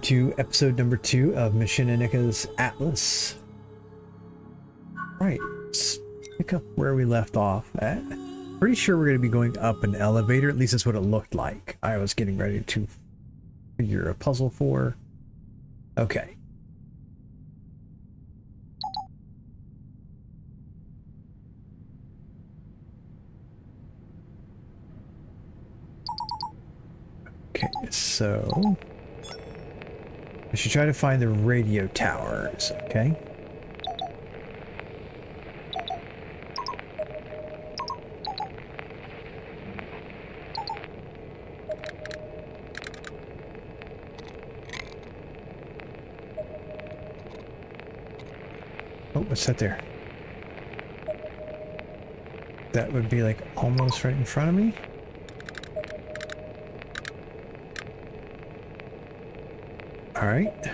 to episode number 2 of Machinika's Atlas. Right, let's pick up where we left off at. Pretty sure we're going to be going up an elevator, at least that's what it looked like. I was getting ready to figure a puzzle for. Okay. Okay, so I should try to find the radio towers, okay? Oh, what's that there? That would be like almost right in front of me. All right.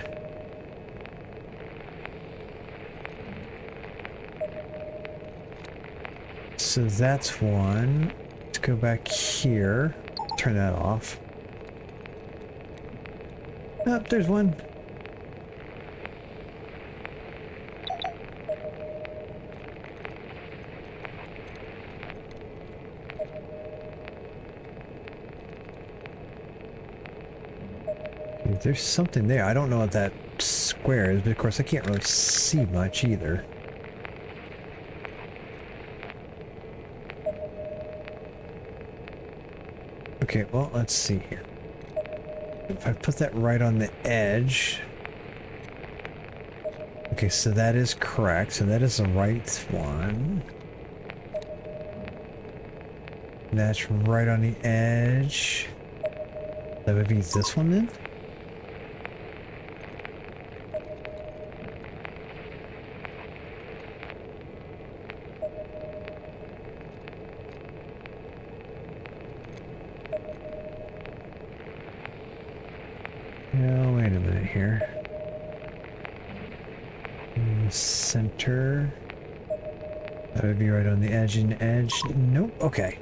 So that's one. Let's go back here. Turn that off. Oh, there's one. There's something there. I don't know what that square is, but of course I can't really see much either. Okay, well, let's see here. If I put that right on the edge... Okay, so that is correct. So that is the right one. That's right on the edge. That would be this one then? Wait a minute here. In the center. That would be right on the edge and edge. Nope. Okay.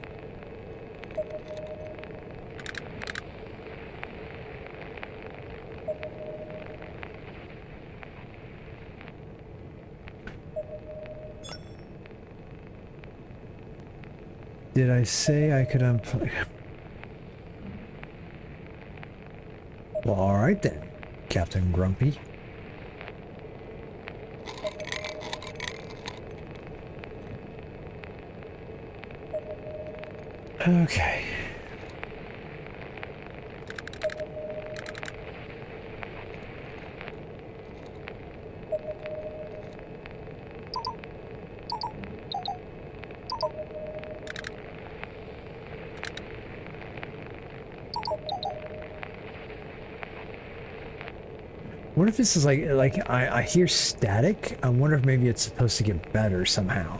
Did I say I could unplug? Well, alright then, Captain Grumpy. Okay. I wonder if this is like I hear static. I wonder if maybe it's supposed to get better somehow.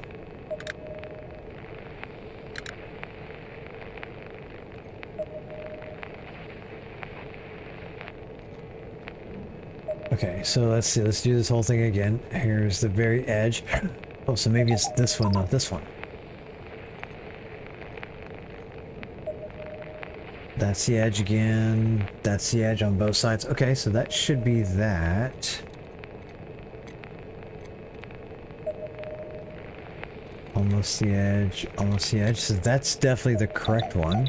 Okay, so let's see. Let's do this whole thing again. Here's the very edge. Oh, so maybe it's this one, not this one. That's the edge again. That's the edge on both sides. Okay, so that should be that. Almost the edge, almost the edge. So that's definitely the correct one.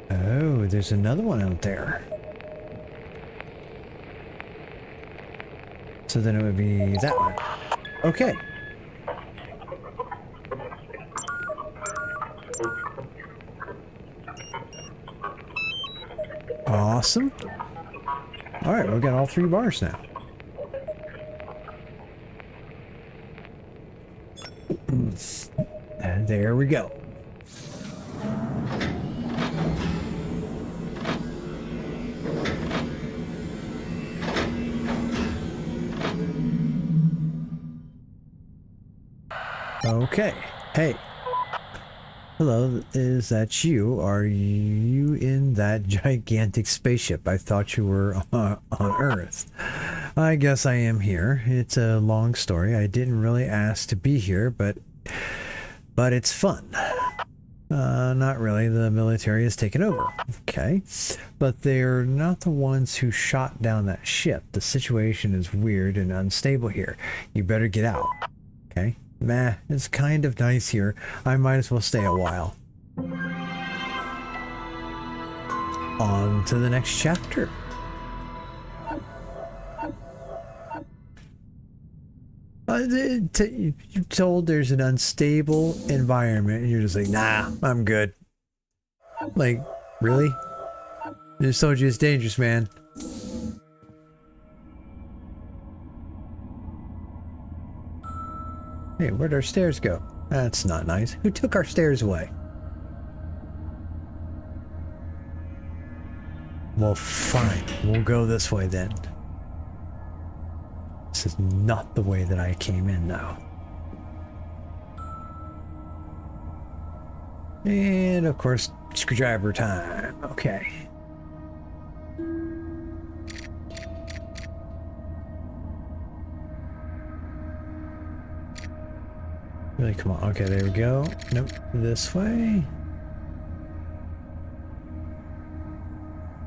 Oh, there's another one out there. So then it would be that one. Okay. Awesome. All right, we've got all 3 bars now. And there we go. Okay. Hey. Hello, is that you? Are you in that gigantic spaceship? I thought you were on Earth. I guess I am here. It's a long story. I didn't really ask to be here, but it's fun. Not really. The military has taken over. Okay. But they're not the ones who shot down that ship. The situation is weird and unstable here. You better get out. Okay. Meh, it's kind of nice here. I might as well stay a while. On to the next chapter. You're told there's an unstable environment and you're just like, nah, I'm good. Like, really? I just told you it's dangerous, man. Hey, where'd our stairs go? That's not nice. Who took our stairs away? Well, fine. We'll go this way then. This is not the way that I came in, though. And, of course, screwdriver time. Okay. Really, come on. Okay, there we go. Nope, this way.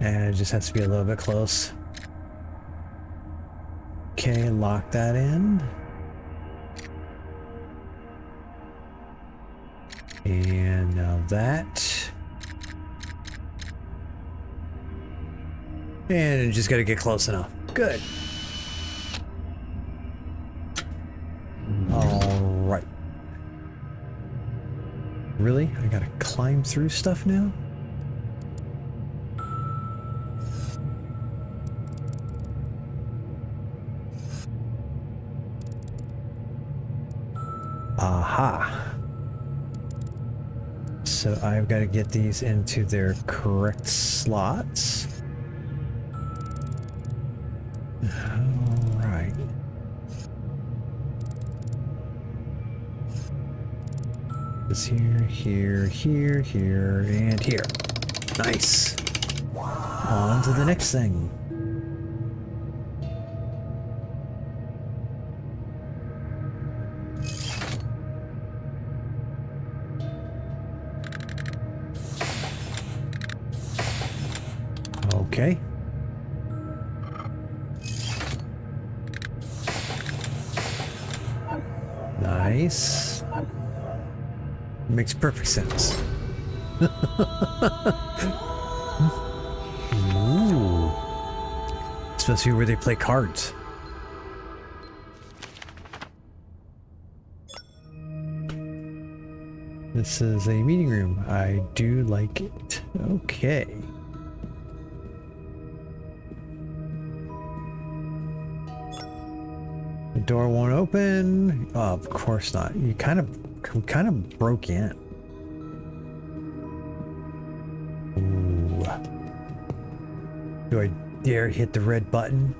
And it just has to be a little bit close. Okay, lock that in. And now that. And just gotta get close enough. Good. Alright. Really? I gotta climb through stuff now? Aha. So I've got to get these into their correct slots. All right. This here, here, here, here, and here. Nice. On to the next thing. Okay. Nice. Makes perfect sense. Ooh. Especially where they play cards. This is a meeting room. I do like it. Okay. The door won't open. Oh, of course not. You kind of broke in. Ooh. Do I dare hit the red button?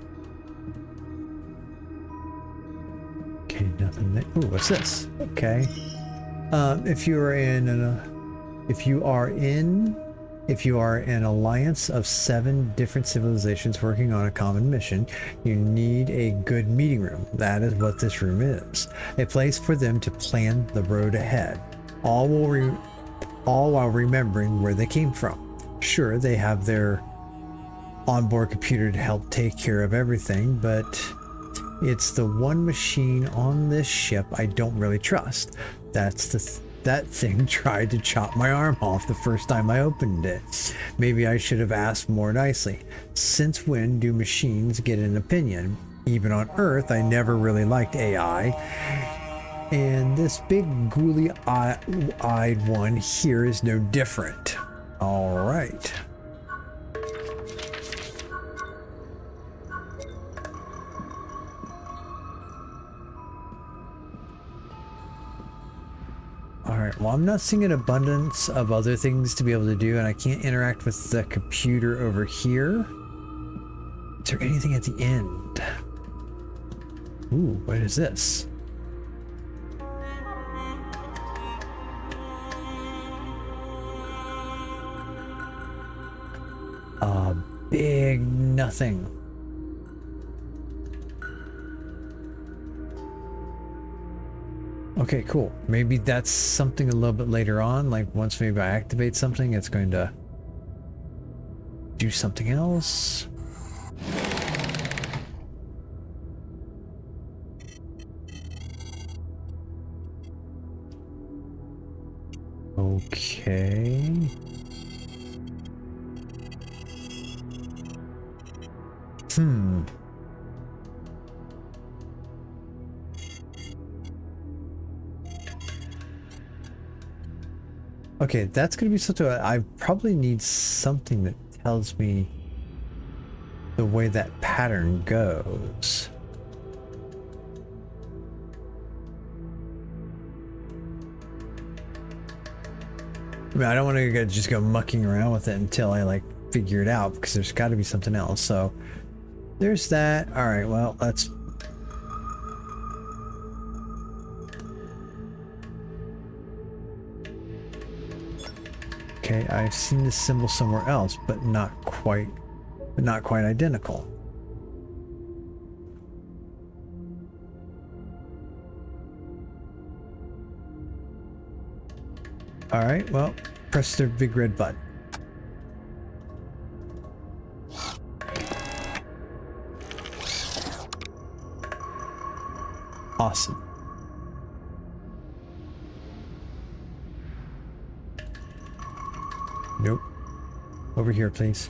Okay, nothing there. Ooh, what's this? Okay. If you are in an alliance of 7 different civilizations working on a common mission, you need a good meeting room. That is what this room is. A place for them to plan the road ahead, all while remembering where they came from. Sure, they have their onboard computer to help take care of everything, but it's the one machine on this ship I don't really trust. That thing tried to chop my arm off the first time I opened it. Maybe I should have asked more nicely. Since when do machines get an opinion? Even on Earth, I never really liked AI. And this big googly-eyed one here is no different. All right. Alright, well, I'm not seeing an abundance of other things to be able to do, and I can't interact with the computer over here. Is there anything at the end? Ooh, what is this? A big nothing. Okay, cool. Maybe that's something a little bit later on. Like once maybe I activate something, it's going to do something else. Okay. Okay, that's going to be something I probably need something that tells me the way that pattern goes. I mean, I don't want to just go mucking around with it until I like figure it out, because there's got to be something else. So there's that. All right, well, let's... Okay, I've seen this symbol somewhere else, but not quite identical. All right, well, press the big red button. Awesome. Nope. Over here, please.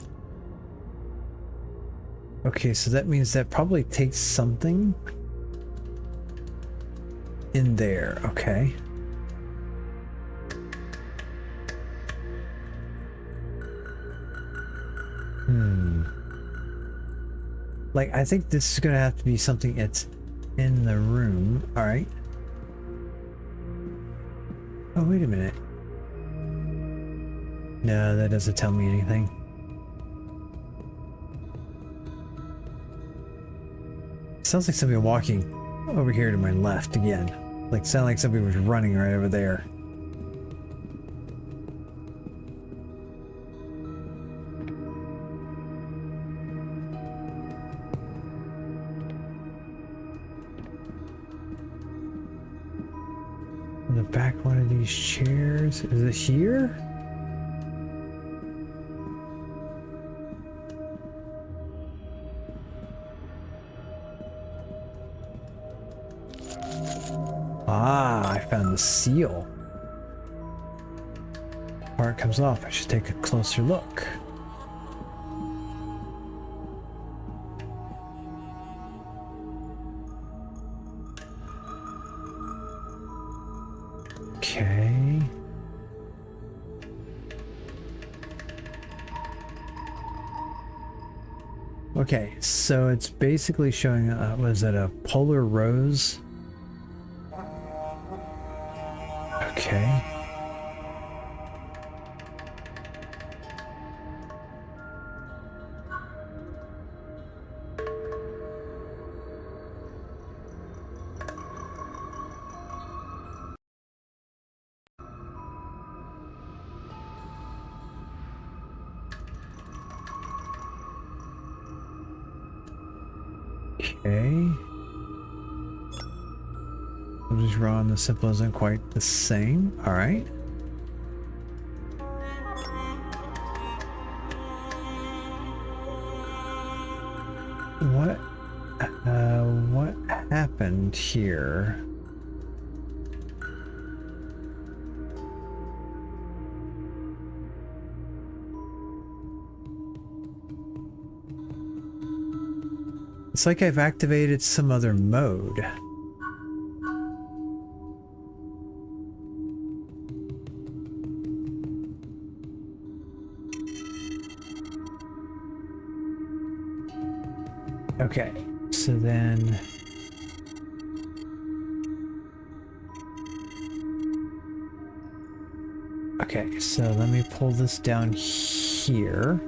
Okay, so that means that probably takes something in there. Okay. Like, I think this is gonna have to be something that's in the room. All right. Oh, wait a minute. No, that doesn't tell me anything. Sounds like somebody walking over here to my left again. Like, sound like somebody was running right over there. In the back one of these chairs. Is it here? Ah, I found the seal. Part comes off. I should take a closer look. Okay. Okay, so it's basically showing, was it a polar rose? Okay. Okay. I'm just wrong. The symbol isn't quite the same. All right. What happened here? It's like I've activated some other mode. Okay, so then... Okay, so let me pull this down here.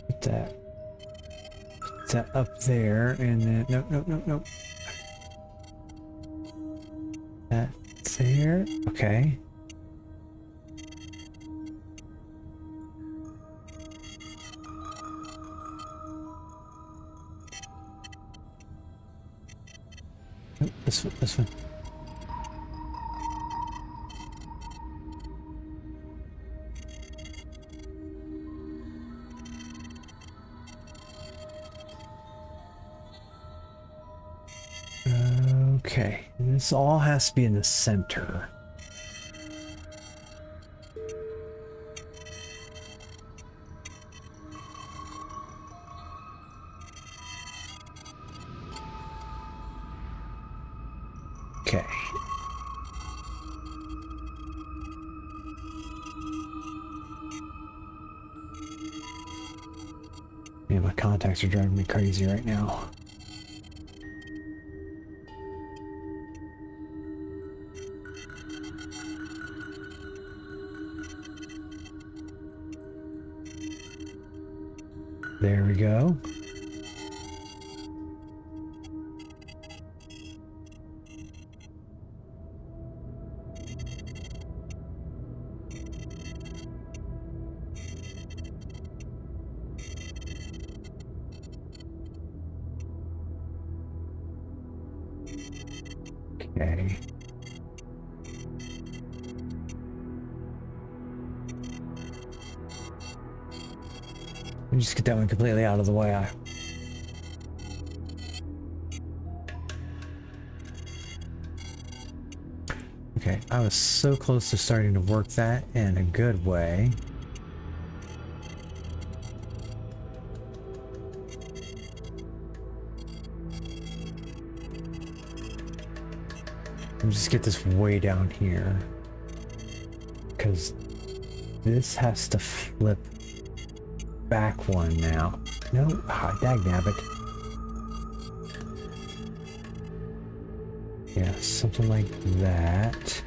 Put that up there, and then... Nope. That's there. Okay. this one, this one. Okay, this all has to be in the center. Okay. Man, my contacts are driving me crazy right now. There we go. Okay. Let me just get that one completely out of the way. Okay, I was so close to starting to work that in a good way. Let me just get this way down here, because this has to flip back one now. No, dagnabbit. Yeah, something like that.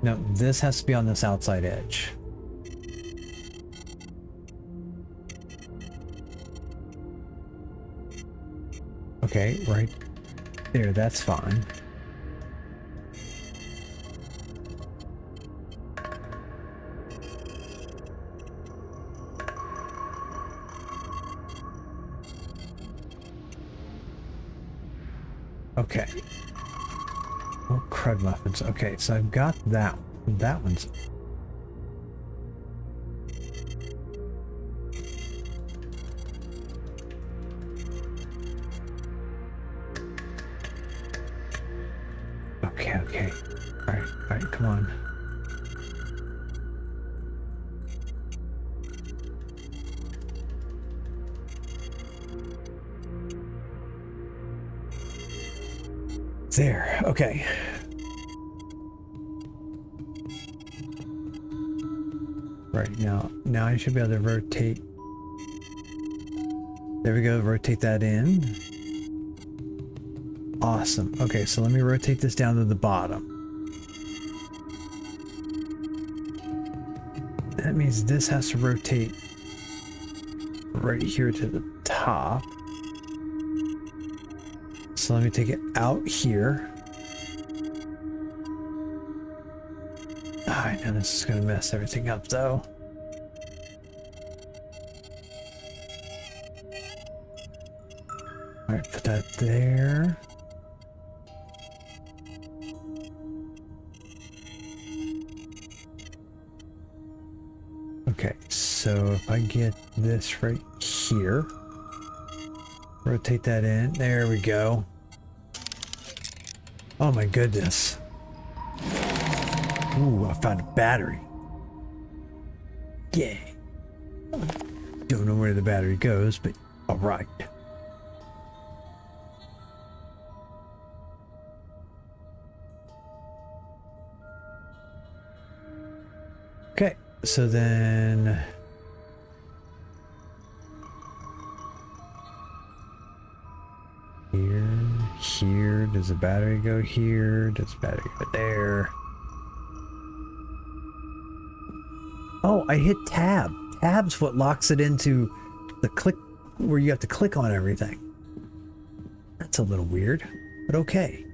No, this has to be on this outside edge. Okay, right there, that's fine. Okay. Oh, crud muffins. Okay, so I've got that. That one's... Okay, okay. Alright, come on. There, okay. Right, now I should be able to rotate. There we go, rotate that in. Awesome. Okay, so let me rotate this down to the bottom. That means this has to rotate right here to the top. So let me take it out here. I know this is going to mess everything up though. Alright, put that there. Okay, so if I get this right here, rotate that in, there we go. Oh my goodness. Ooh, I found a battery. Yay. Don't know where the battery goes, but all right. Okay, so then... Here, does the battery go here? Does the battery go there? Oh, I hit tab. Tab's what locks it into the click where you have to click on everything. That's a little weird, but okay.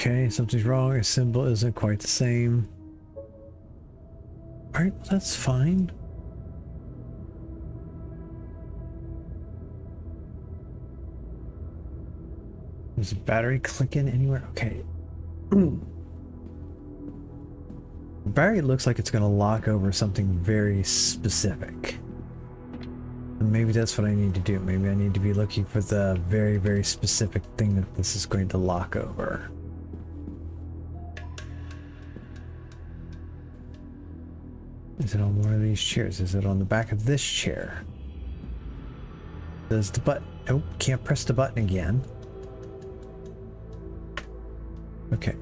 Okay, something's wrong. A symbol isn't quite the same. Alright, that's fine. Is the battery clicking anywhere? Okay. The battery looks like it's going to lock over something very specific. And maybe that's what I need to do. Maybe I need to be looking for the very, very specific thing that this is going to lock over. Is it on one of these chairs? Is it on the back of this chair? Does the button... Oh, can't press the button again. Okay.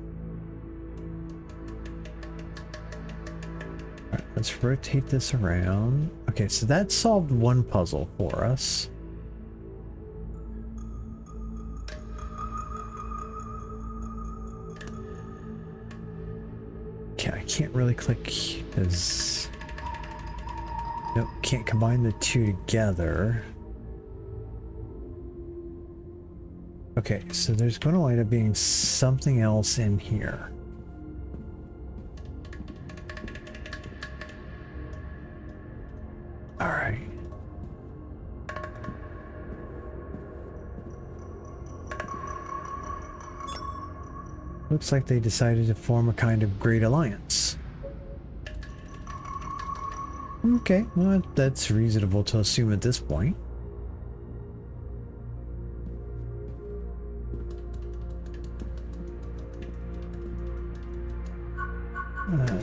Alright, let's rotate this around. Okay, so that solved one puzzle for us. Okay, I can't really click as... Nope, can't combine the two together. Okay, so there's going to wind up being something else in here. All right. Looks like they decided to form a kind of great alliance. Okay, well, that's reasonable to assume at this point.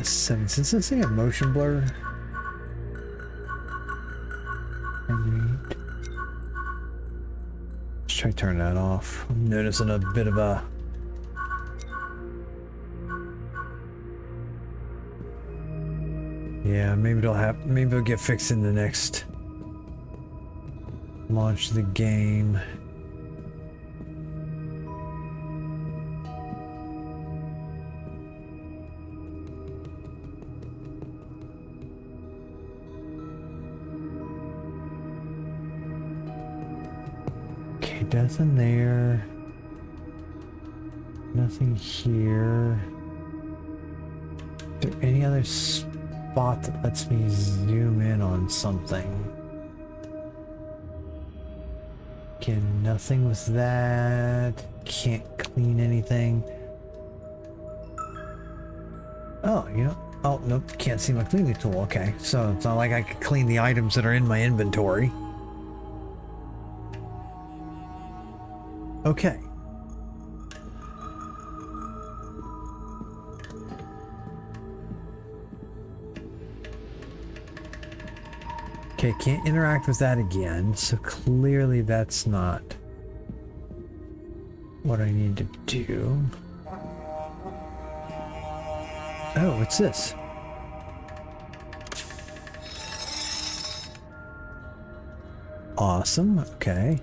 Seven. Does this say a motion blur? Let's try to turn that off. I'm noticing a bit of a... Yeah, maybe it'll get fixed in the next launch of the game. Nothing there. Nothing here. Is there any other spot that lets me zoom in on something? Okay, nothing with that. Can't clean anything. Oh, you know. Oh, nope. Can't see my cleaning tool. Okay, so it's not like I could clean the items that are in my inventory. Okay. Okay, can't interact with that again, so clearly that's not what I need to do. Oh, what's this? Awesome, okay.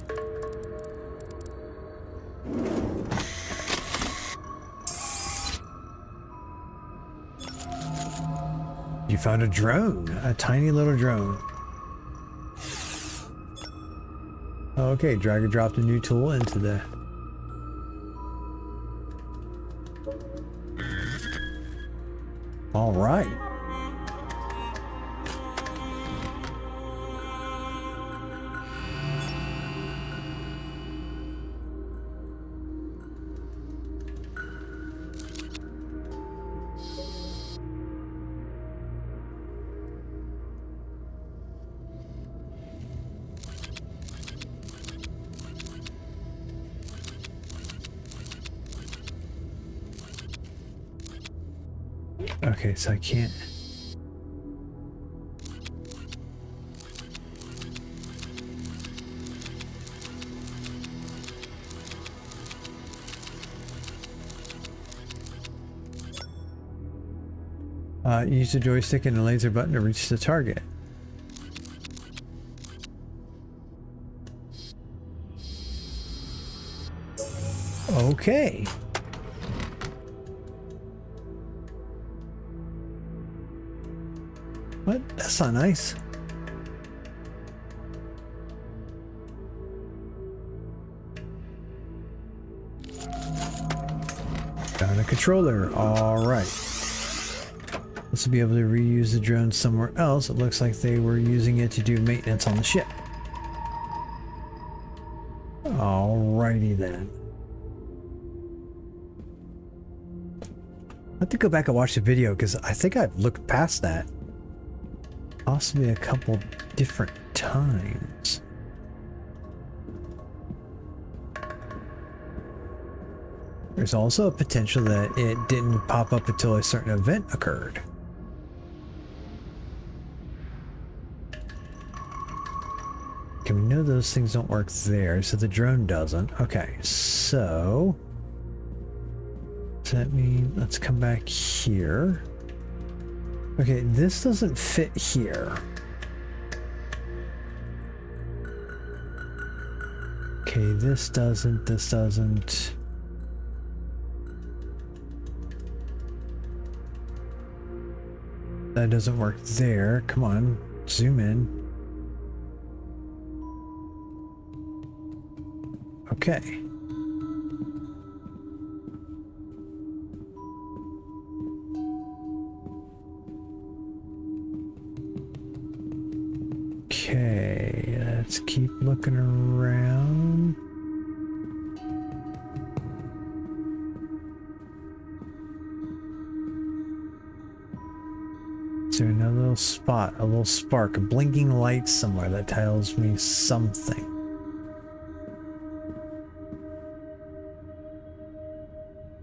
You found a drone, a tiny little drone. Okay, drag and drop the new tool into the... All right. Okay, so I can't... use the joystick and the laser button to reach the target. Okay. What? That's not nice. controller. All right. This will be able to reuse the drone somewhere else. It looks like they were using it to do maintenance on the ship. Alrighty then. I have to go back and watch the video because I think I've looked past that. Possibly a couple different times. There's also a potential that it didn't pop up until a certain event occurred. Okay, we know those things don't work there, so the drone doesn't. Okay, so does that mean let's come back here? Okay, this doesn't fit here. Okay, this doesn't, this doesn't. That doesn't work there. Come on, zoom in. Okay. Okay, let's keep looking around. Is there another little spot, a little spark, a blinking light somewhere that tells me something?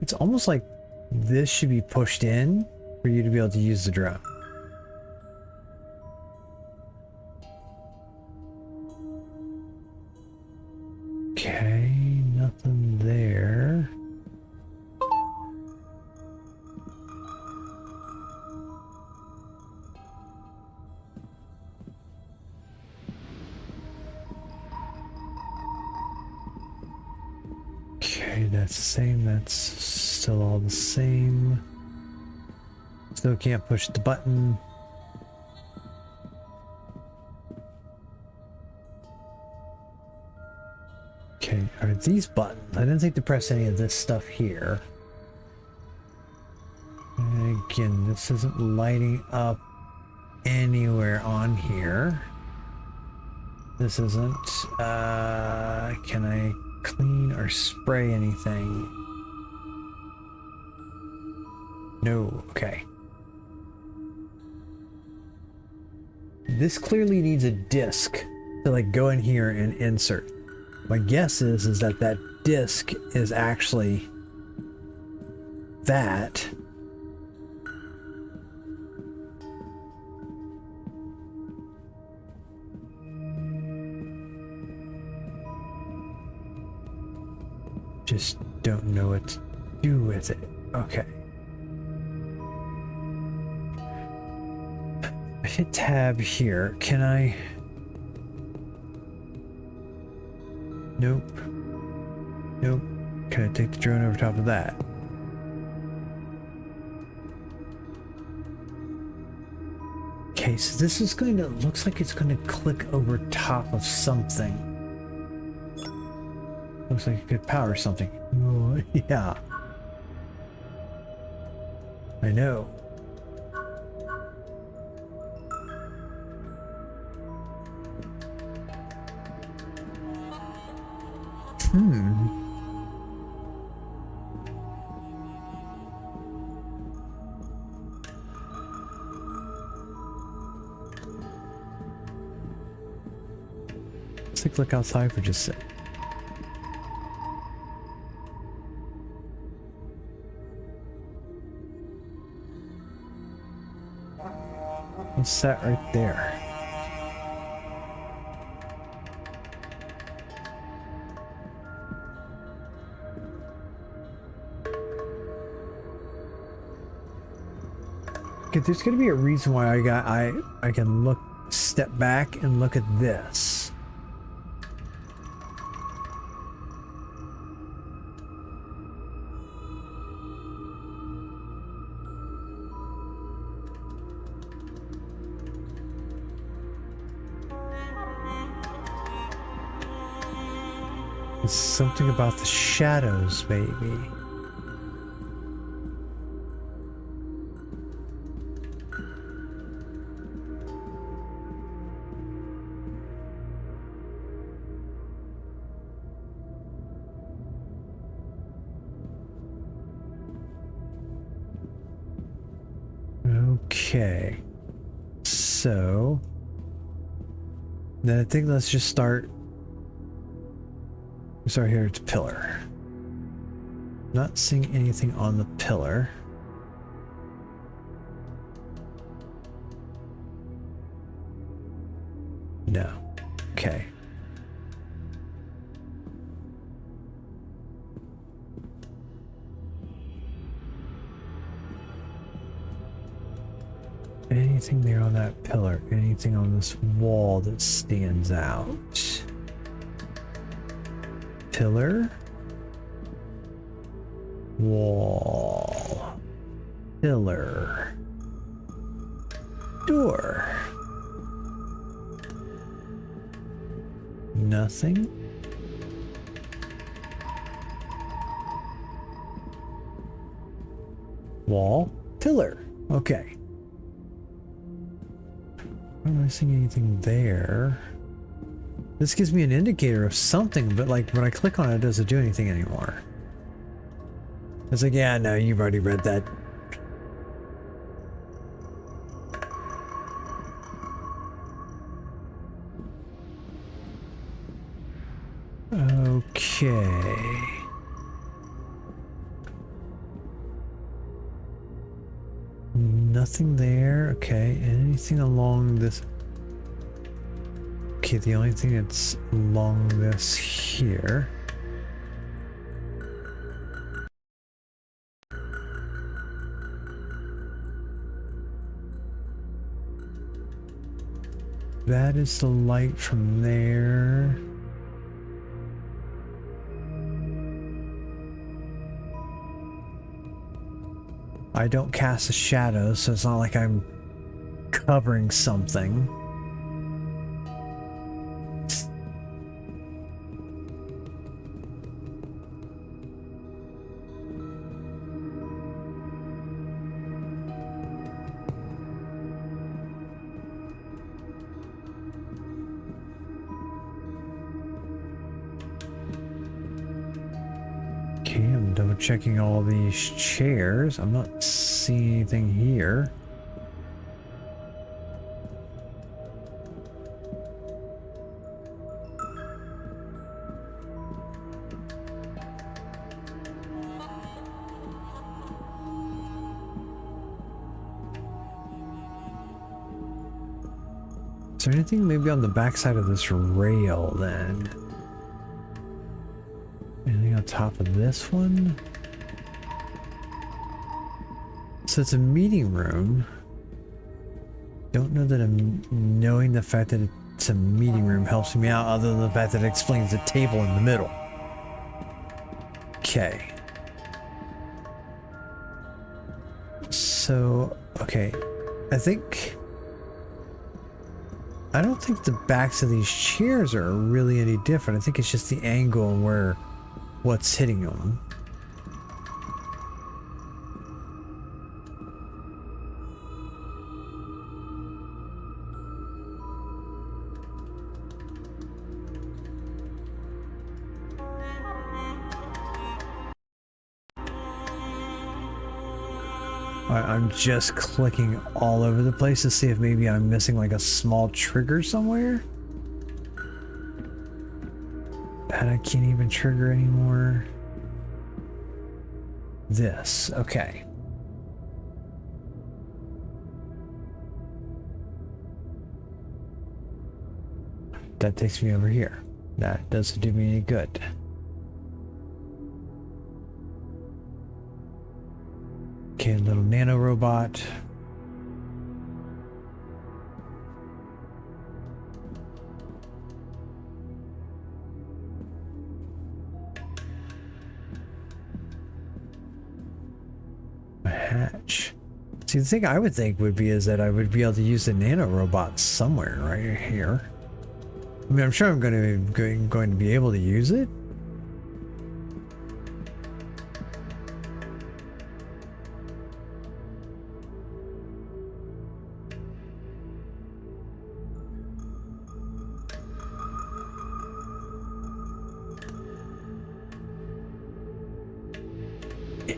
It's almost like this should be pushed in for you to be able to use the drone. Okay, nothing there. Okay, that's the same. That's still all the same. Still can't push the button. Okay, are these buttons? I didn't think to press any of this stuff here. And again, this isn't lighting up anywhere on here. This isn't. Can I clean or spray anything? No. Okay. This clearly needs a disc to like go in here and insert. My guess is that that disc is actually that. Just don't know what to do with it. Okay. I hit tab here. Can I? Nope. Nope. Can I take the drone over top of that? Okay, so this is going to, looks like it's going to click over top of something. Looks like it could power something. Oh, yeah. I know. Let's take a look outside for just a sec. What's that right there? Okay, there's gonna be a reason why I can look, step back and look at this. It's something about the shadows, maybe. Okay. So then I think let's just start. Start here at the pillar. Not seeing anything on the pillar. No. Okay. Anything there on that pillar? Anything on this wall that stands out? Pillar? Wall. Pillar. Door. Nothing. Wall. Pillar. Okay. I'm not seeing anything there. This gives me an indicator of something, but like when I click on it, it doesn't do anything anymore. It's like, yeah, no, you've already read that. Okay. Nothing there. Okay. Anything along this? Okay, the only thing that's along this here. That is the light from there. I don't cast a shadow, so it's not like I'm covering something. Okay, I'm double checking all these chairs. I'm not seeing anything here. Is there anything maybe on the backside of this rail then? Anything on top of this one? So it's a meeting room. Don't know that knowing the fact that it's a meeting room helps me out, other than the fact that it explains the table in the middle. Okay. So, okay. I don't think the backs of these chairs are really any different. I think it's just the angle and where what's hitting them. I'm just clicking all over the place to see if maybe I'm missing like a small trigger somewhere. And I can't even trigger anymore. This, okay. That takes me over here. That doesn't do me any good. Okay, little nano robot. A hatch. See, the thing I would think would be is that I would be able to use the nano robot somewhere right here. I mean, I'm sure I'm going to be able to use it.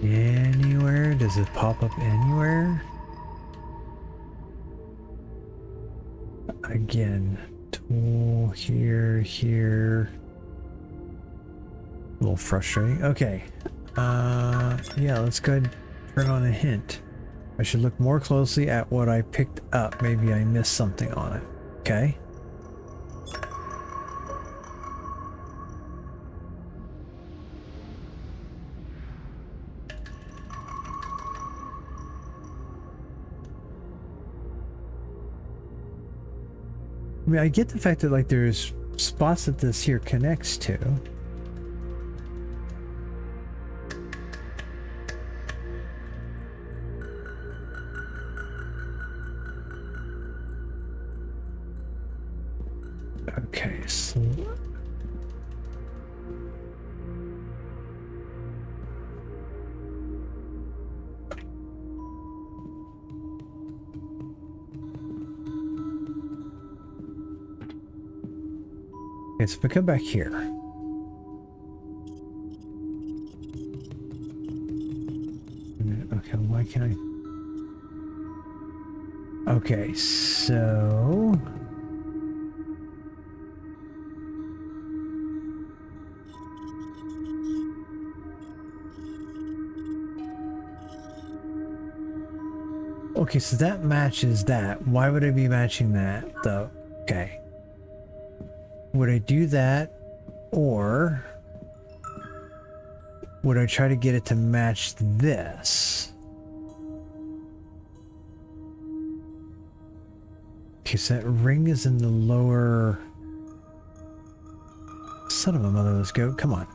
Anywhere? Does it pop up anywhere? again, tool here, here. A little frustrating. Okay. Yeah, let's go ahead and turn on a hint. I should look more closely at what I picked up. Maybe I missed something on it. Okay. I mean, I get the fact that like there's spots that this here connects to. Okay, so okay, so if I come back here. Okay, why can't I? Okay, so okay, so that matches that. Why would I be matching that though? Okay. Would I do that, or would I try to get it to match this? Okay, so that ring is in the lower... Son of a motherless goat, come on.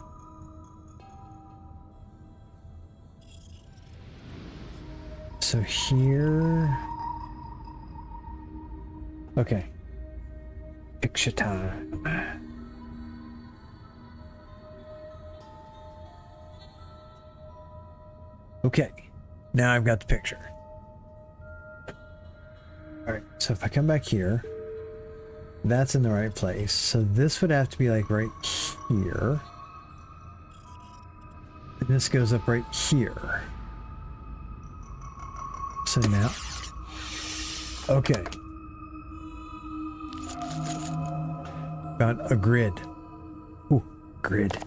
So here... Okay. Picture time. Okay, now I've got the picture. Alright, so if I come back here, that's in the right place. So this would have to be like right here. And this goes up right here. So now... Okay. Found a grid. Ooh, grid.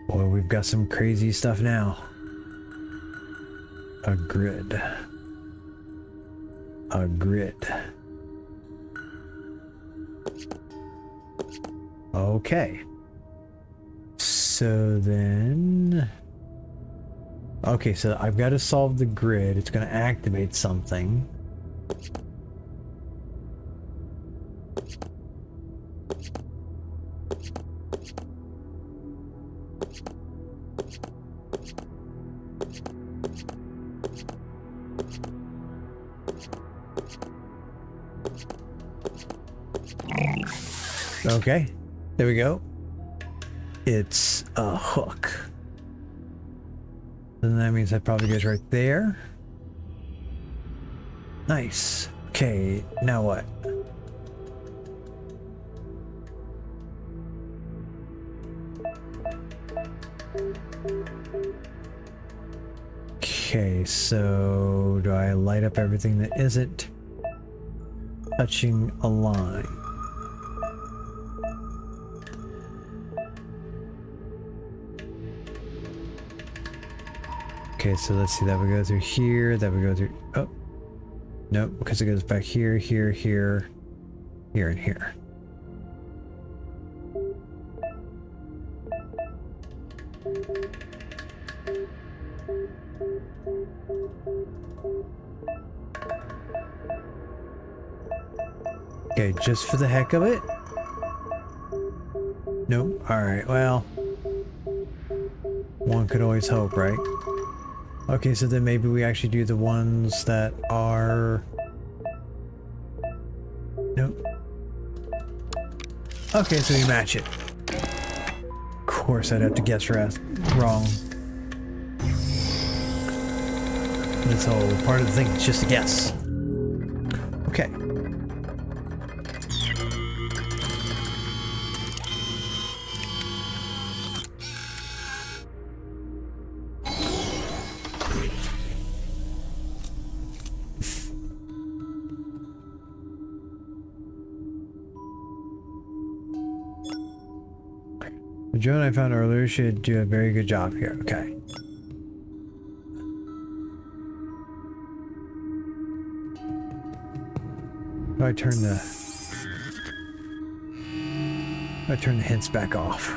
Boy, we've got some crazy stuff now. A grid. A grid. Okay. So then... Okay, so I've got to solve the grid. It's going to activate something. Okay, there we go. It's a hook. And that means that probably goes right there. Nice. Okay, now what? Okay, so do I light up everything that isn't touching a line? Okay, so let's see, that would go through here, that would go through, oh, nope, because it goes back here, here, here, here, and here. Okay, just for the heck of it? Nope, alright, well, one could always hope, right? Okay, so then maybe we actually do the ones that are... Nope. Okay, so we match it. Of course, I'd have to guess wrong. This whole part of the thing is just a guess. Okay. The drone I found earlier should do a very good job here. Okay. I turn the hints back off.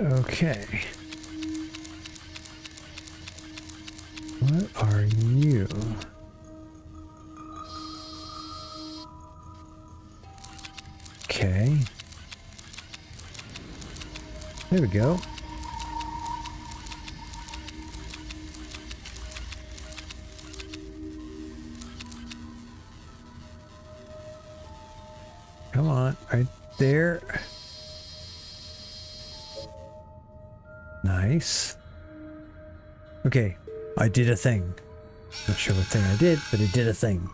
Okay. What are you? Okay. There we go. Come on, right there. Nice. Okay, I did a thing. Not sure what thing I did, but it did a thing.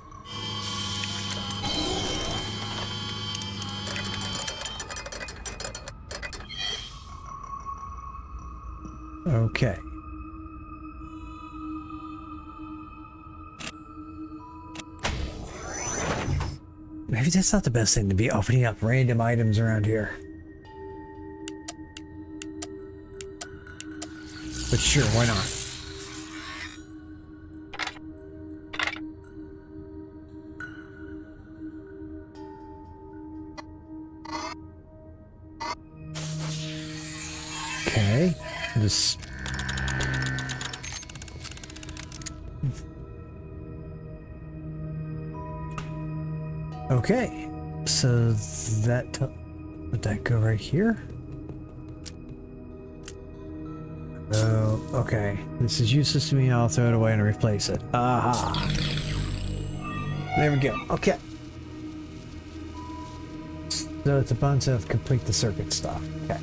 Okay. Maybe that's not the best thing to be opening up random items around here. But sure, why not? Okay, just... Okay, so that... Would that go right here? Oh, okay. This is useless to me. I'll throw it away and replace it. Aha! There we go. Okay. So it's a bunch of complete the circuit stuff. Okay.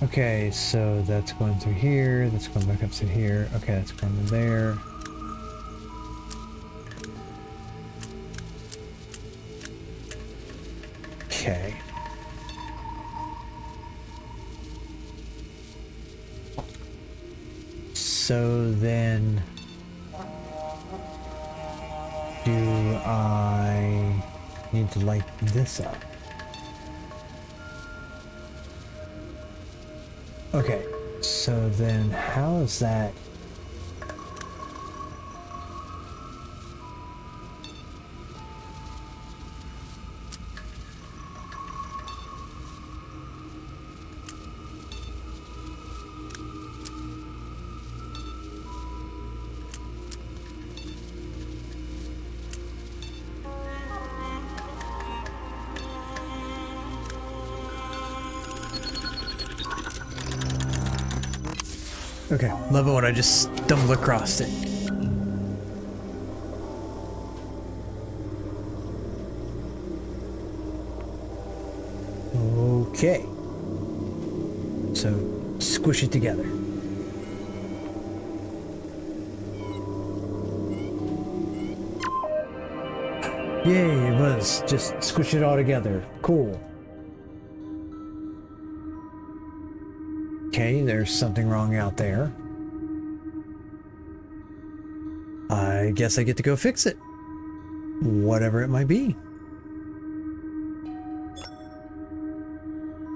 Okay, so that's going through here, that's going back up to here. Okay, that's going to there. Okay. So then... do I need to light this up? Okay, so then how is that? Okay, love it when I just stumble across it. Okay. So, squish it together. Yay, it was. Just squish it all together. Cool. Okay, there's something wrong out there. I guess I get to go fix it. Whatever it might be.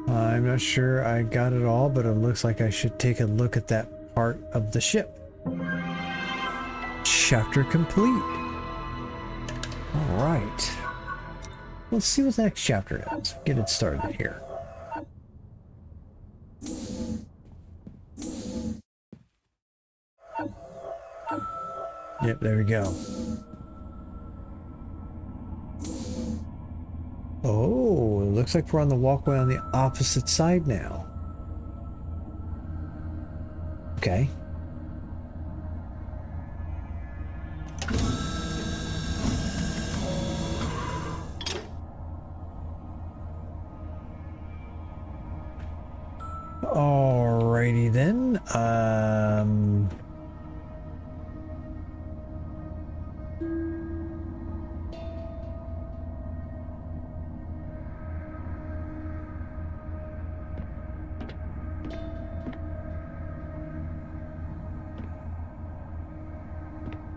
I'm not sure I got it all, but it looks like I should take a look at that part of the ship. Chapter complete. All right. Let's see what the next chapter is. Get it started here. Yep, there we go. Oh, it looks like we're on the walkway on the opposite side now. Okay. Alrighty then.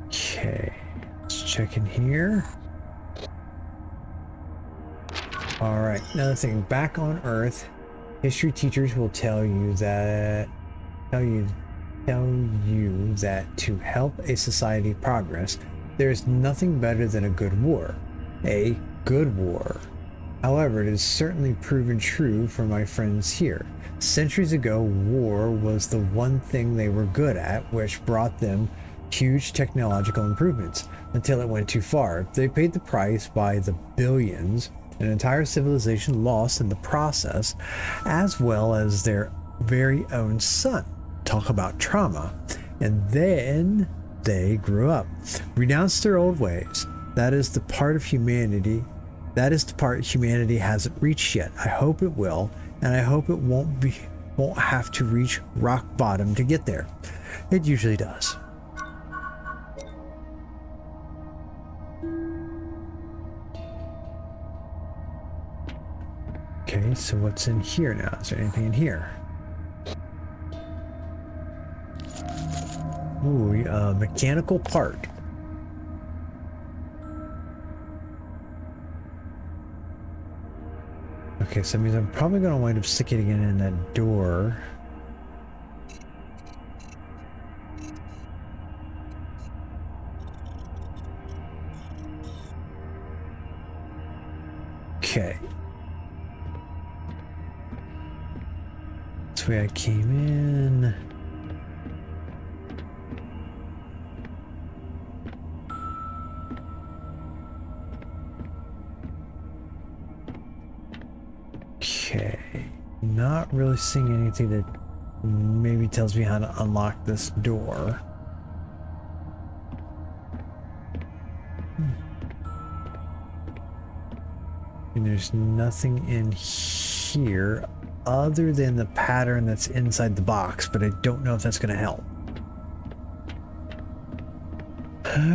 Okay, let's check in here. All right, another thing. Back on Earth, history teachers will tell you that to help a society progress, there is nothing better than a good war. A good war. However, it is certainly proven true for my friends here. Centuries ago, war was the one thing they were good at, which brought them huge technological improvements until it went too far. They paid the price by the billions, an entire civilization lost in the process, as well as their very own son. Talk about trauma. And then they grew up, renounced their old ways. That is the part humanity hasn't reached yet. I hope it will, and I hope it won't have to reach rock bottom to get there. It usually does. Okay, so what's in here now? Is there anything in here? Ooh, mechanical part. Okay, so that means I'm probably going to wind up sticking it in that door. Okay. That's the way I came in. Okay, not really seeing anything that maybe tells me how to unlock this door. And there's nothing in here other than the pattern that's inside the box, but I don't know if that's going to help.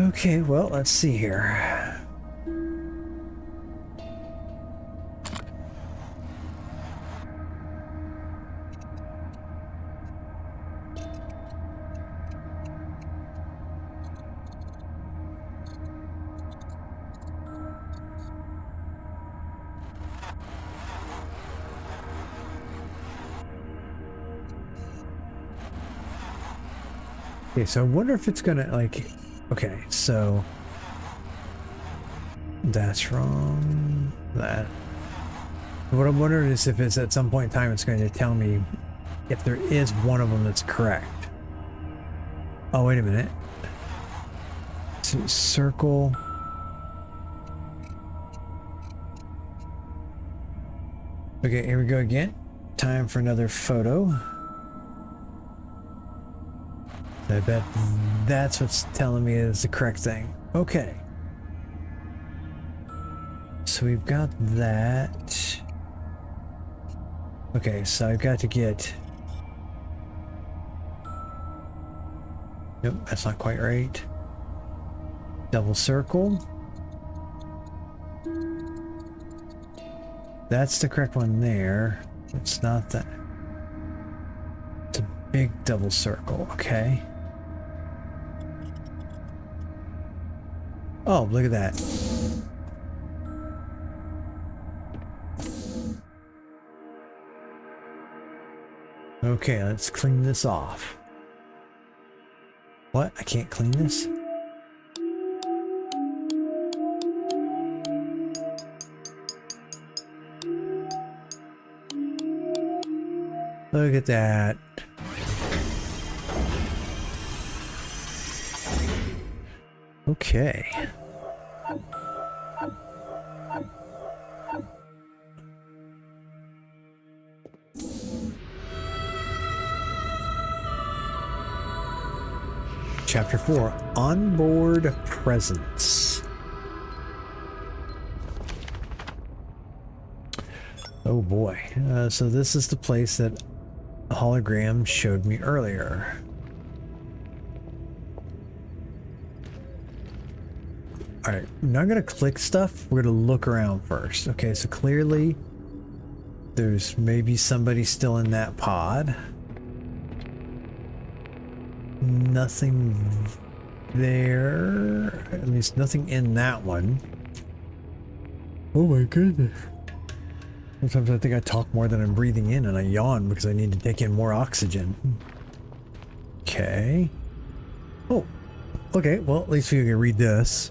Okay, well, let's see here. Okay, so I wonder if it's gonna, like, okay, so that's wrong. That. What I'm wondering is if it's at some point in time it's going to tell me if there is one of them that's correct. Oh, wait a minute. So circle. Okay, here we go again. Time for another photo. I bet that's what's telling me is the correct thing. Okay. So we've got that. Okay, so I've got to get... Nope, that's not quite right. Double circle. That's the correct one there. It's not that. It's a big double circle, okay. Oh, look at that. Okay, let's clean this off. What? I can't clean this? Look at that. Okay. Chapter 4, Onboard Presence. Oh boy. So this is the place that the hologram showed me earlier. Alright, we're not gonna click stuff, we're gonna look around first. Okay, so clearly there's maybe somebody still in that pod. Nothing there, at least nothing in that one. Oh my goodness. Sometimes I think I talk more than I'm breathing in, and I yawn because I need to take in more oxygen. Okay. Oh, okay, well at least we can read this.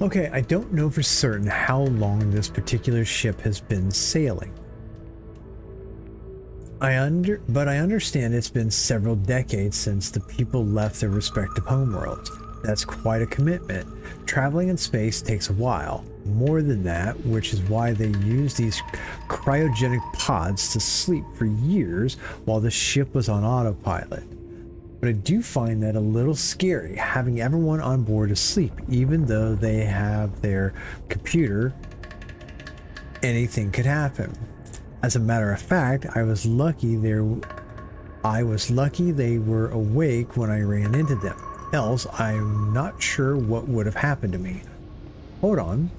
Okay, I don't know for certain how long this particular ship has been sailing. But I understand it's been several decades since the people left their respective homeworlds. That's quite a commitment. Traveling in space takes a while. More than that, which is why they use these cryogenic pods to sleep for years while the ship was on autopilot. But I do find that a little scary, having everyone on board asleep, even though they have their computer. Anything could happen. As a matter of fact, I was lucky they were awake when I ran into them. Else, I'm not sure what would have happened to me. Hold on.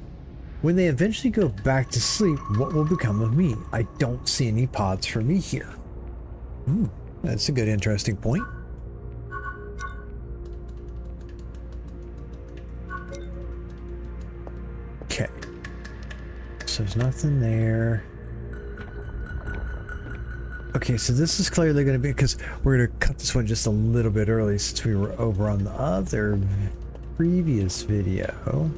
When they eventually go back to sleep, what will become of me? I don't see any pods for me here. That's a good, interesting point. Okay. So there's nothing there. Okay, so this is clearly going to be, because we're going to cut this one just a little bit early since we were over on the other previous video.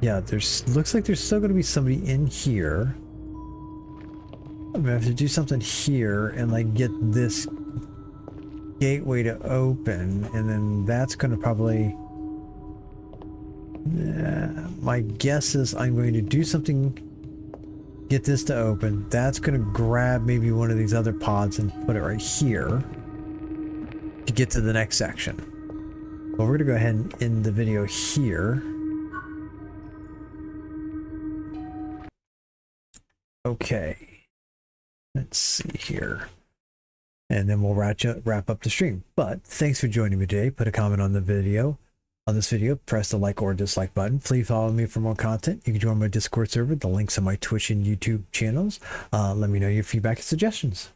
Yeah, looks like there's still going to be somebody in here. I'm going to have to do something here and like get this gateway to open, and then that's going to probably... my guess is I'm going to do something... Get this to open. That's going to grab maybe one of these other pods and put it right here to get to the next section. Well, we're going to go ahead and end the video here. Okay. Let's see here. And then we'll wrap up the stream. But thanks for joining me today. Put a comment on the video. On this video, press the like or dislike button. Please follow me for more content. You can join my Discord server. The links on my Twitch and YouTube channels. Let me know your feedback and suggestions.